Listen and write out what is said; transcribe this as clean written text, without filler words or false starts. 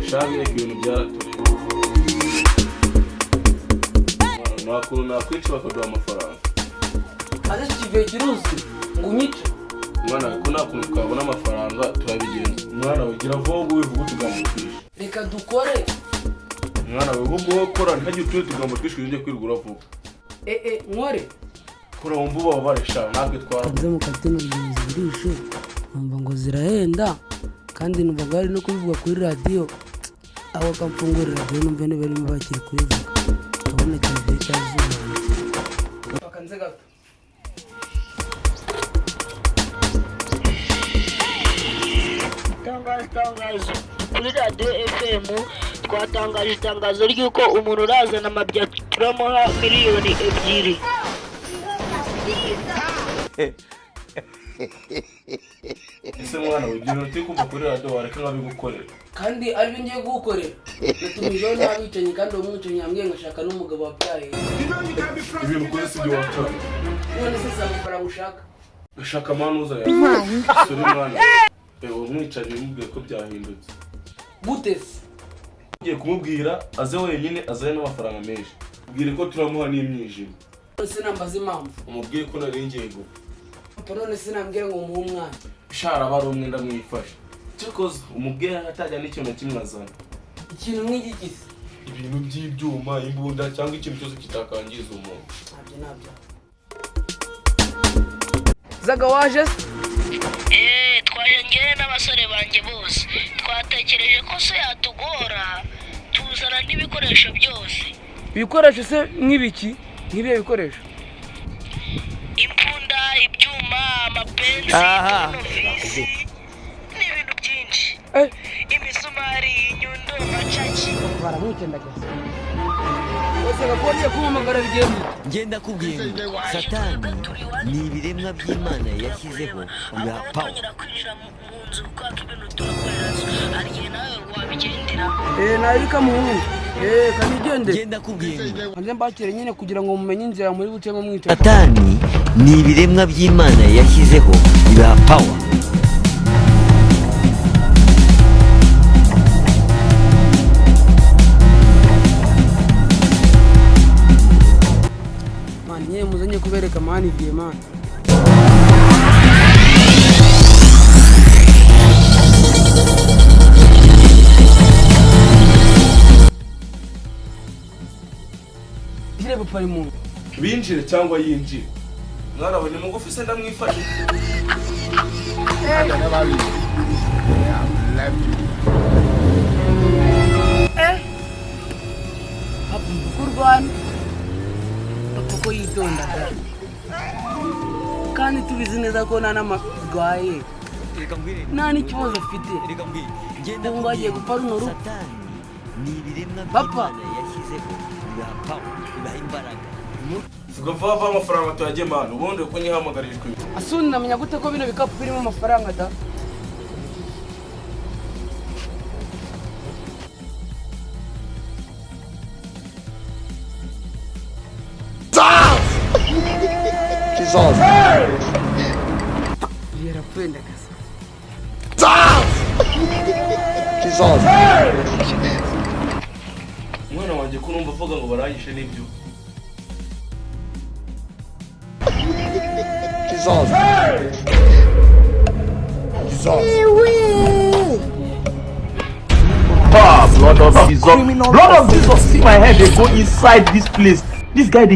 shabi ibintu byaratureba nakuru nakwica bakaduha amafaranga aje kive kiruzi ngunyica mwana ko nakuntu twabona amafaranga turabigenza mwana ugira vuba wivuga tugamutwisha reka dukore mwana we vuba ukora ntajye utuye tugamutwisha uje kwirugura vuba nkore kora wumva babaresha natwe twara byo mu katino birisho numva ngo zirahenda kandi numva bari no kubivuga kuri radio aho kamfungurira radio numva ne bari bakiri kubivuga abone kive cyazuba bakanze gato Tangazo kuri radio FM twatangaje itangazo ry'uko umuntu urazana amabya turamuha miliyoni 2. ese mwana we ibyo bintu kumva kuri radio wareka nkabigukorera kandi ari byo ngiye gukorera natumijeho n'abicanyi kandi uwo mwicanyi yambwiye ngashaka n'umugabo wabyaye ibintu kuri sibyo wakora none se si amafaranga ushaka ushaka manuza ya suri mwana uwo mwicanyi umubwiye ko byahindutse gutese ugiye kumubwira aze wenyine azane n'amafaranga menshi ubwire ko turamuha n'imyijima none nambaza impamvu umubwiye ko nari ngiye go none sinambwira ngo umuhe umwana shara bari umwenda mwifashe cyakoze umubwiye atajya n'ikintu kimwe azana ikintu nk'igikisi ibintu by'ibyuma imbunda cyangwa ikintu cyose kitakangiza umuntu nabyo zaga waje Twaje ngene n'abasore banjye bose twatekereje ko se yatugora tuzana n'ibikoresho byose ibikoresho se nk'ibiki nk'ibihe bikoresho imbunda ibyuma amapensi novisi n'ibintu byinshi imisumari inyundo macaki baramwikendagaza bose gakoze kumamagara bigenda ngenda kubwira satani ni ibiremwa by'Imana yashyizeho bihapawa kwinjira mu nzu kwa ibintu turakorerazo ariye nawe wabigendera nabika muhungu kanigende ngenda kubwira anje mbakire nyine kugira ngo mumenye inzira muri bucemo mwica satani ni ibiremwa by'Imana yashyizeho bihapawa manye muzanye kubereka mani igiye mani Ibyihebe pari mu binjire cyangwa yinjire mwana we ni mugufi se ndamwifashe hapo kurwana ko yitondaga kandi tubizi neza ko nta n'amagwaye nta n'ikibazo afite ngo agiye gupfa runo rugo ni ibiremwa Papa. by'Imana yashyizeho bihapawa bibaha imbaraga vuga vuba amafaranga tuyagiye mwana ubundi uko nyihamagarijwe asuni namenya gute ko bino bikapu birimo amafaranga da yarapfuye ndagasa umwana wanjye ko numva avuga ngo baranyishe n'ibyo Blood of Jesus, see my head, they go inside this place. This guy.